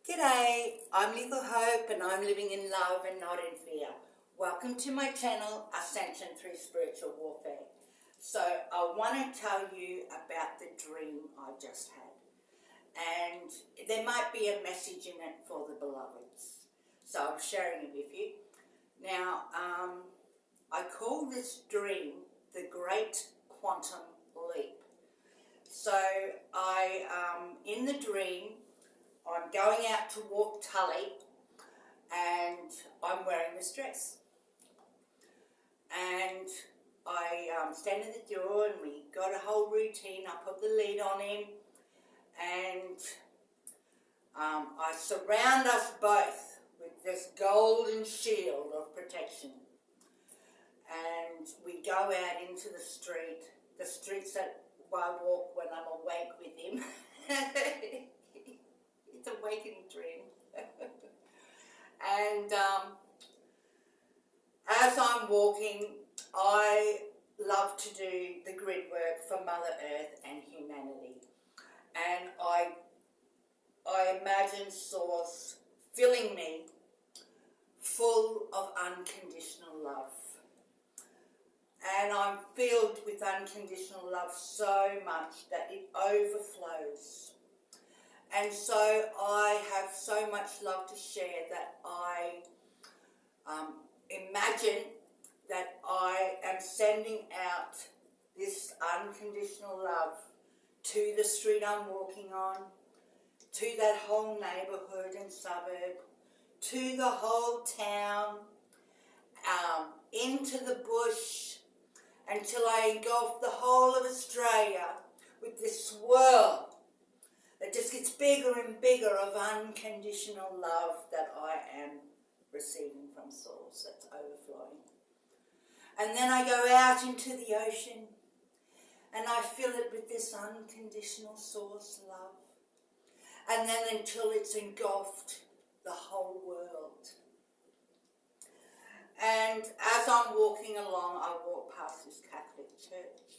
G'day, I'm Little Hope and I'm living in love and not in fear. Welcome to my channel, Ascension Through Spiritual Warfare. So I want to tell you about the dream I just had. And there might be a message in it for the beloveds. So I'm sharing it with you. Now, I call this dream the Great Quantum Leap. So in the dream, I'm going out to walk Tully and I'm wearing this dress. And I stand in the door and we got a whole routine. I put the lead on him and I surround us both with this golden shield of protection. And we go out into the streets that I walk when I'm awake with him. It's a waking dream. And as I'm walking, I love to do the grid work for Mother Earth and humanity. And I imagine Source filling me full of unconditional love. And I'm filled with unconditional love so much that it overflows. And so I have so much love to share that I imagine that I am sending out this unconditional love to the street I'm walking on, to that whole neighbourhood and suburb, to the whole town, into the bush, until I engulf the whole of Australia with this swirl that just gets bigger and bigger of unconditional love that I am receiving from Source that's overflowing. And then I go out into the ocean and I fill it with this unconditional Source love. And then until it's engulfed the whole world. And as I'm walking along, I walk past this Catholic church.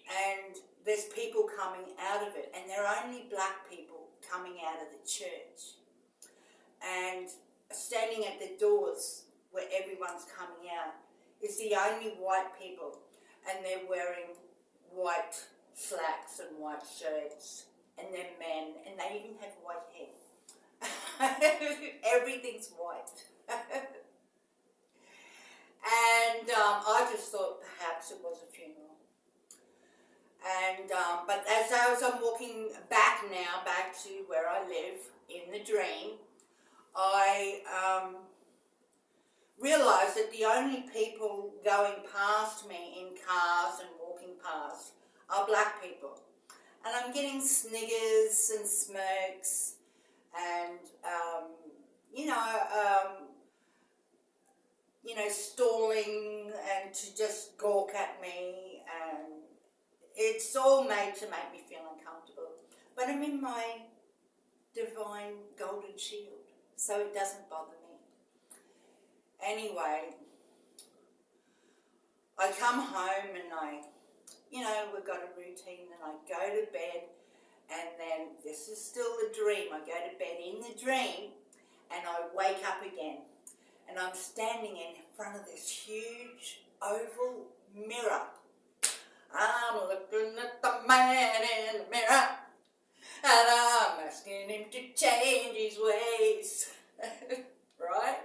And there's people coming out of it, and there are only black people coming out of the church. And standing at the doors where everyone's coming out is the only white people, and they're wearing white slacks and white shirts, and they're men, and they even have white hair. Everything's white. And I just thought perhaps it was a funeral. And but as I'm walking back to where I live in the dream, I realised that the only people going past me in cars and walking past are black people. And I'm getting sniggers and smirks and, stalling and to just gawk at me, and it's all made to make me feel uncomfortable. But I'm in my divine golden shield, so it doesn't bother me. Anyway, I come home and we've got a routine, and I go to bed, and then this is still the dream. I go to bed in the dream, and I wake up again, and I'm standing in front of this huge oval mirror. I'm looking at the man in the mirror, and I'm asking him to change his ways, right?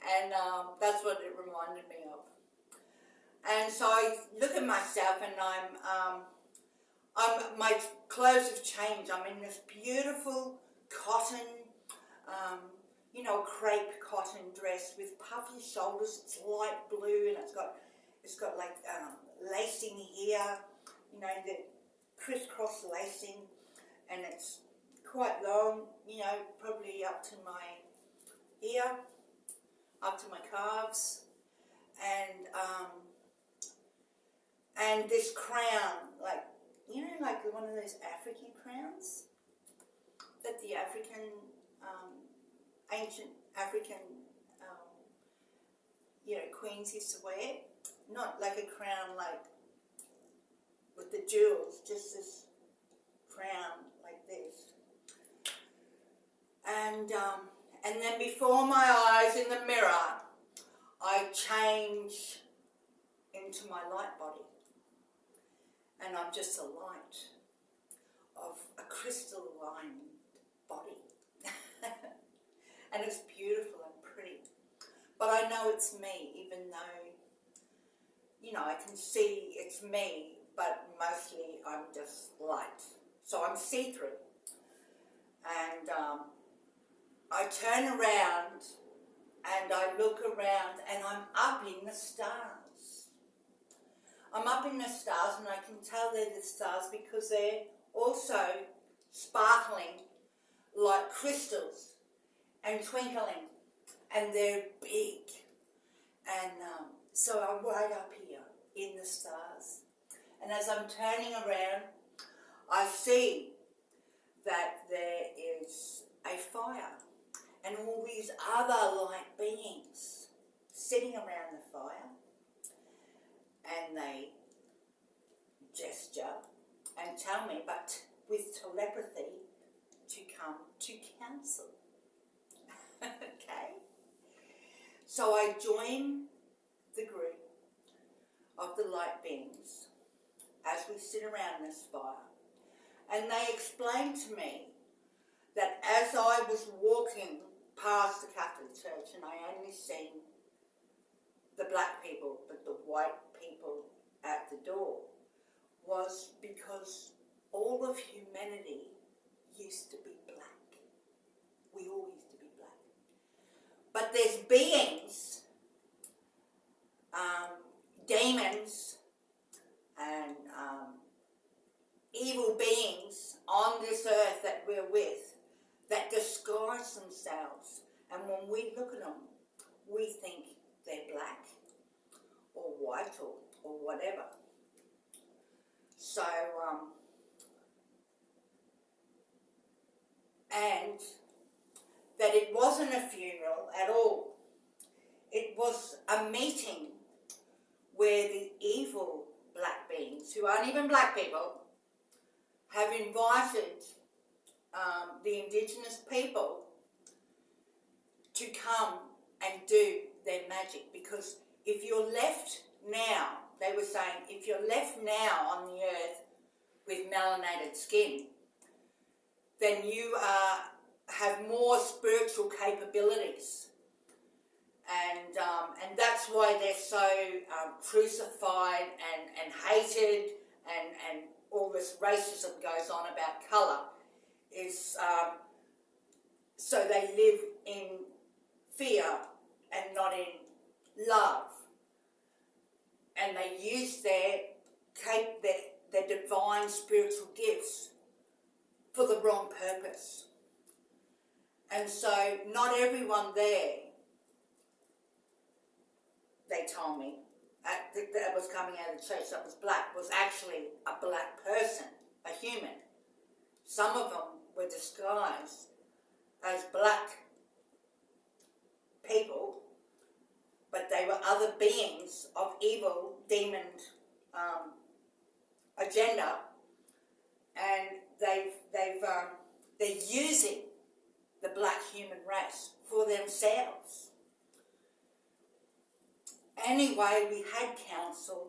And that's what it reminded me of. And so I look at myself, and my clothes have changed. I'm in this beautiful cotton, crepe cotton dress with puffy shoulders. It's light blue, and it's got like lacing here, the crisscross lacing, and it's quite long, probably up to my ear, up to my calves, and this crown, like one of those African crowns that the ancient African, queens used to wear. Not like a crown like with the jewels, just this crown like this. And then before my eyes in the mirror, I change into my light body. And I'm just a light of a crystalline body. And it's beautiful and pretty. But I know it's me, even though, you know, I can see it's me, but mostly I'm just light. So I'm see-through. And I turn around and I look around and I'm up in the stars. I'm up in the stars, and I can tell they're the stars because they're also sparkling like crystals and twinkling, and they're big. And so I'm right up here in the stars. And as I'm turning around, I see that there is a fire and all these other light beings sitting around the fire, and they gesture and tell me, but with telepathy, to come to council. Okay? So I join the group of the light beings as we sit around this fire, and they explain to me that as I was walking past the Catholic Church, and I only seen the black people, but the white people at the door, was because all of humanity used to be black. We all used to be black. But there's beings, demons, and evil beings on this earth that we're with, that disguise themselves, and when we look at them, we think they're black or white or whatever. So, and that it wasn't a funeral at all. It was a meeting where the evil black beings, who aren't even black people, have invited the indigenous people to come and do their magic. Because if you're left now, they were saying, if you're left now on the earth with melanated skin, then you have more spiritual capabilities. And that's why they're so crucified and hated, and all this racism goes on about colour, is so they live in fear and not in love. And they use their divine spiritual gifts for the wrong purpose. And so not everyone there, they told me, that was coming out of the church that was black, was actually a black person, a human. Some of them were disguised as black people, but they were other beings of evil, demon agenda, and they're using the black human race for themselves. Anyway, we had council,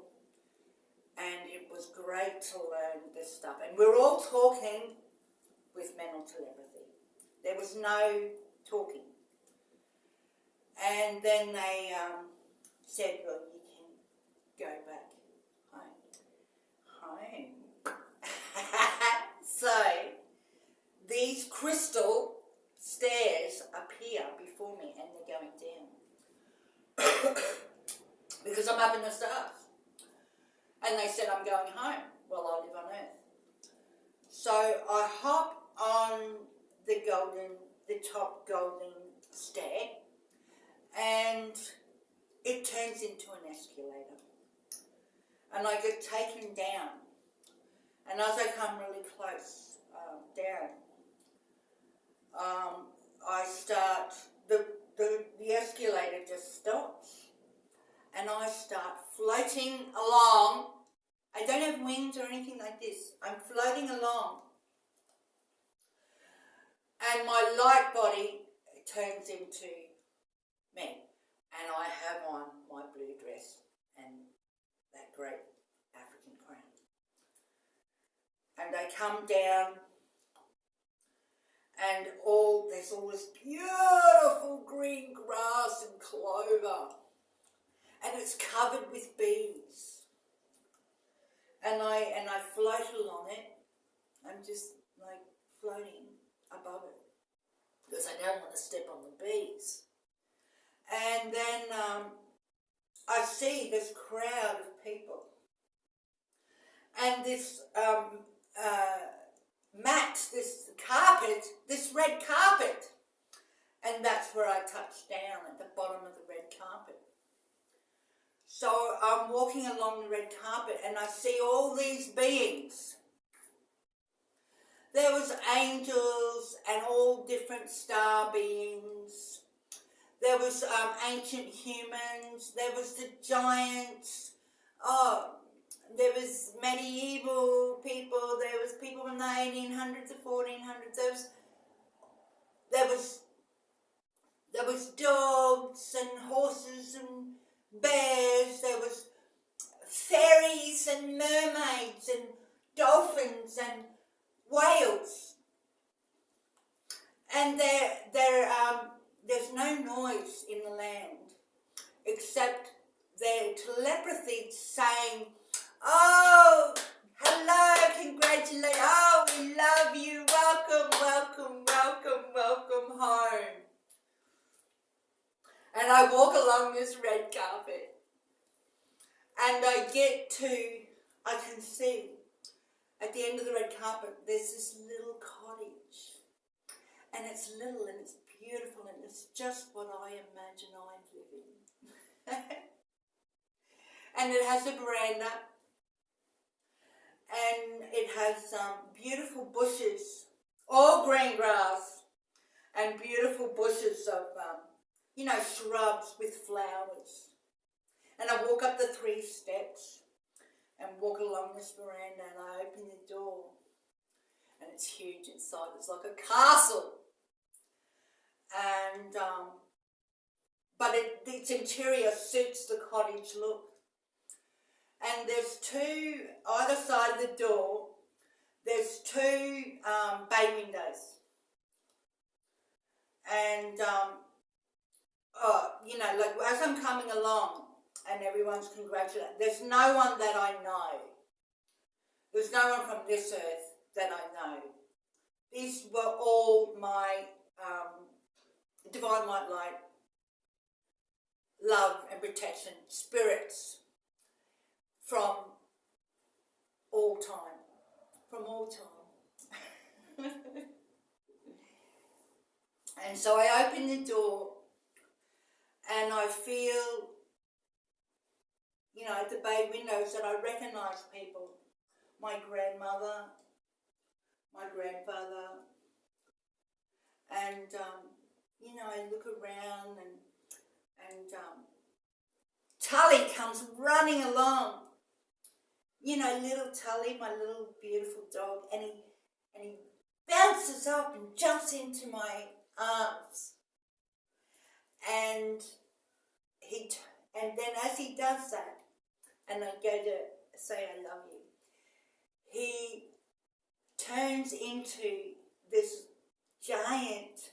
and it was great to learn this stuff. And we're all talking with mental telepathy. There was no talking. And then they said, well, you can go back home. So these crystal stairs appear before me, and they're going down. Because I'm up in the stars. And they said, I'm going home. Well, I live on earth. So I hop on the top golden stair, and it turns into an escalator. And I get taken down. And as I come really close down, I start, the escalator just stops. And I start floating along. I don't have wings or anything like this. I'm floating along. And my light body turns into me. And I have on my blue dress and that great African crown. And they come down, and there's all this beautiful green grass and clover, and it's covered with bees. And I float along it. I'm just like floating above it because I don't want to step on the bees. And then I see this crowd of people, and this mat, this carpet, this red carpet, and that's where I touch down, at the bottom of the red carpet. So I'm walking along the red carpet and I see all these beings. There was angels and all different star beings. There was ancient humans. There was the giants. There was medieval people. There was people from the 1800s, the 1400s. There was dogs and horses and bears. There was fairies and mermaids and dolphins and whales. And there's no noise in the land except their telepathy saying, "Oh, hello, congratulations, oh, we love you, welcome, welcome, welcome, welcome home." And I walk along this red carpet and I can see at the end of the red carpet there's this little cottage, and it's little and it's beautiful and it's just what I imagine I live in. And it has a veranda, and it has beautiful bushes, all green grass, and beautiful bushes of, shrubs with flowers. And I walk up the 3 steps and walk along this veranda, and I open the door, and it's huge inside. It's like a castle. And but its interior suits the cottage look. And there's 2, either side of the door, there's 2 bay windows. And, like as I'm coming along and everyone's congratulating, there's no one that I know. There's no one from this earth that I know. These were all my divine white light, love and protection spirits from all time. From all time. And so I open the door and I feel, at the bay windows, that I recognise people. My grandmother, my grandfather, and, I look around and Tully comes running along. Little Tully, my little beautiful dog, and he bounces up and jumps into my arms. And then as he does that, and I go to say I love you, he turns into this giant,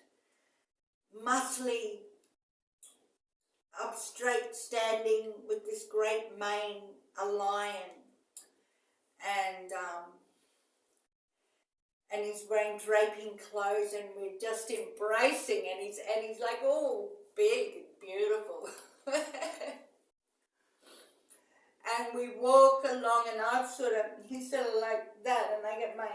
muscly, up straight standing with this great mane, a lion, and he's wearing draping clothes, and we're just embracing, and he's like all big and beautiful. And we walk along, and he's sort of like that, and I get my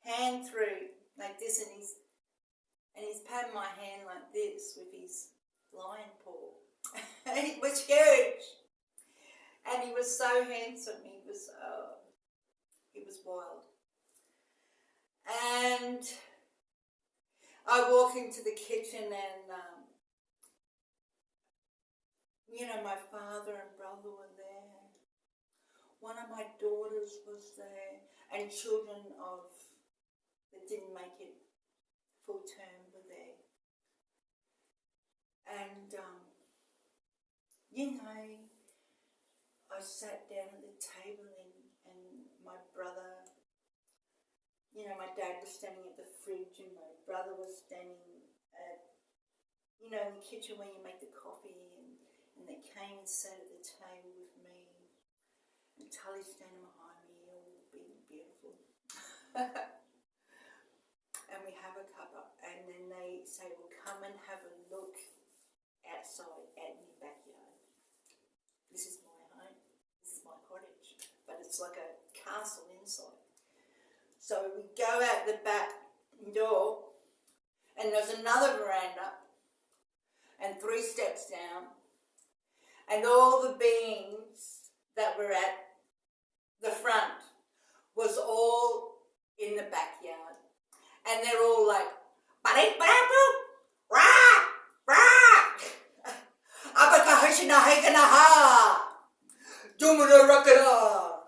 hand through like this, and he's patting my hand like this with his lion paw. And it was huge, and he was so handsome. He was wild. And I walk into the kitchen, and my father and brother were there. One of my daughters was there, and children that didn't make it full term were there. you know, I sat down at the table and my brother, you know, my dad was standing at the fridge and my brother was standing at, you know, in the kitchen where you make the coffee, and they came and sat at the table with me, and Tully's standing behind me, all being beautiful. And we have a cup up, and then they say, well, come and have a look outside at my backyard. This is my home, this is my cottage, but it's like a castle inside. So we go out the back door, and there's another veranda, and 3 steps down, and all the beings that were at the front was all in the backyard. And they're all like, "Barik barabu, rah, rah, abakahashina haikanaha, dumuna rakana."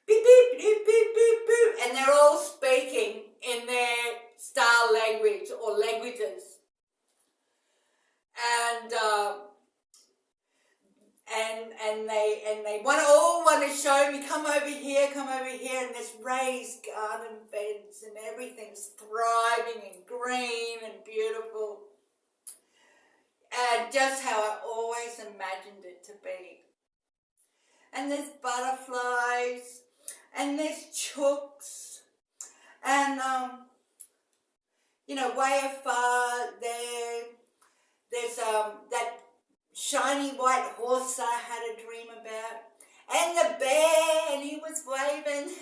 Beep, beep, beep, beep, beep, beep. And they're all speaking in their star language or languages. And they all want to show me, come over here, and there's raised garden beds and everything's thriving and green and beautiful. And just how I always imagined it to be. And there's butterflies, and there's chooks, and you know, way afar there's that shiny white horse I had a dream about, and the bear, and he was waving.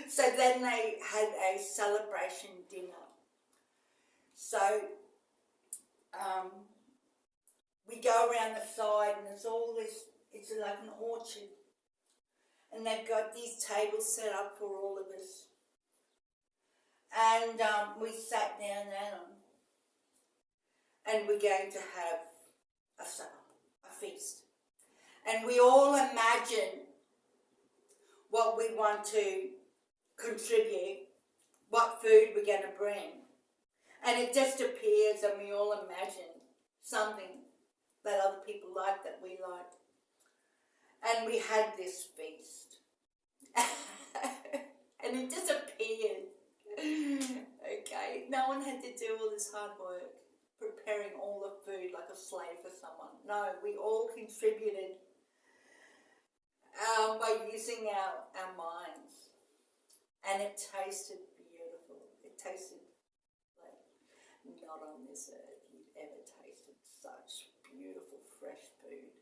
So then they had a celebration dinner. So we go around the side, and there's all this, it's like an orchard, and they've got these tables set up for all of us. And we sat down at them, and we're going to have a supper, a feast. And we all imagine what we want to contribute, what food we're going to bring. And it just appears, and we all imagine something that other people like, that we like. And we had this feast. And it disappeared. Okay, no one had to do all this hard work, preparing all the food like a slave for someone. No, we all contributed by using our minds. And it tasted beautiful. It tasted like not on this earth you've ever tasted such beautiful fresh food.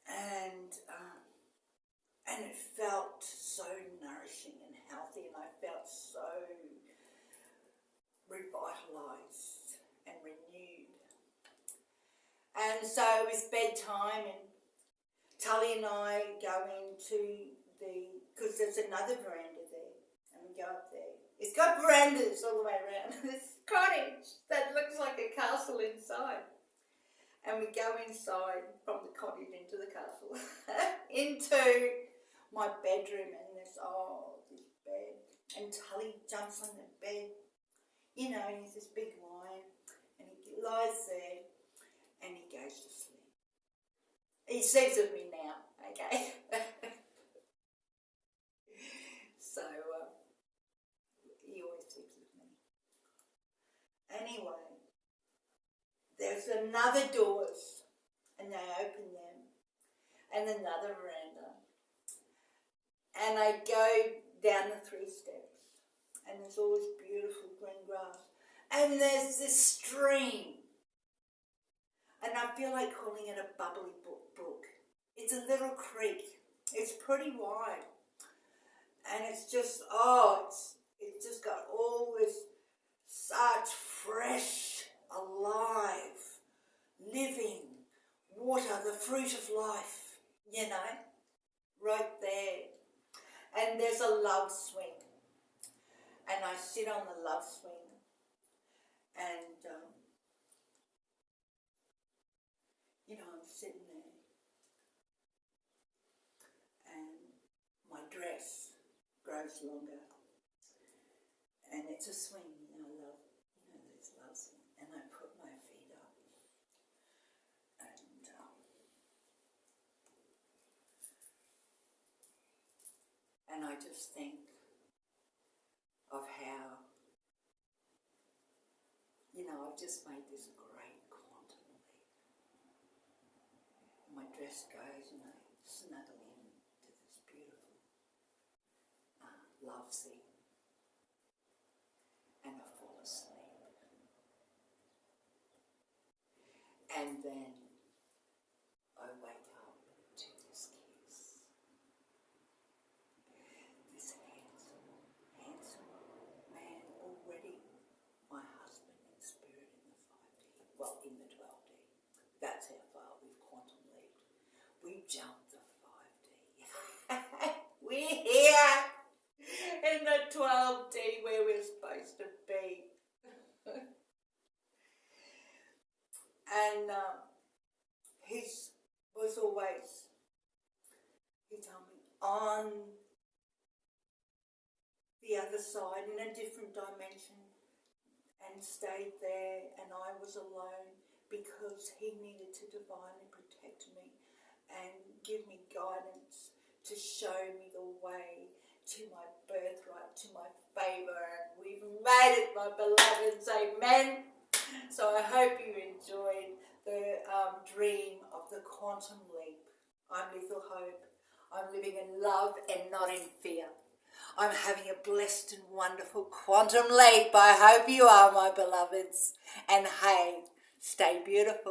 And it felt so nourishing and healthy, and I felt so revitalised and renewed. And so it was bedtime, and Tully and I go into because there's another veranda there, and we go up there. It's got verandas all the way around. This cottage that looks like a castle inside. And we go inside from the cottage into the castle, into my bedroom, and there's this bed. And Tully jumps on the bed, you know, and he's this big lion, and he lies there, and he goes to sleep. He sleeps with me now, okay? So, he always sleeps with me. Anyway, there's another doors, and they open them, and another veranda. And I go down the 3 steps, and there's all this beautiful green grass. And there's this stream. And I feel like calling it a bubbly brook. It's a little creek. It's pretty wide. And it's just, it's just got all this such fresh, alive, living water, the fruit of life, you know, right there. And there's a love swing. And I sit on the love swing, and, you know, I'm sitting there, and my dress grows longer, and it's a swing, you know, those love swings. and I put my feet up, and I just think of how, I've just made this great quantum leap. My dress goes and I snuggle into this beautiful love seat and I fall asleep. And then I wake up to this kiss. This handsome man, already my husband in spirit in the 5D, well, in the 12D. That's how far we've quantum leaped. We jumped the 5D. We're here in the 12D where we're supposed to be. And he told me, on the other side, in a different dimension, and stayed there, and I was alone because he needed to divinely protect me and give me guidance to show me the way to my birthright, to my favour, and we've made it, my beloveds, amen. So I hope you enjoyed the dream of the quantum leap. I'm Lethal Hope. I'm living in love and not in fear. I'm having a blessed and wonderful quantum leap. I hope you are, my beloveds. And hey, stay beautiful.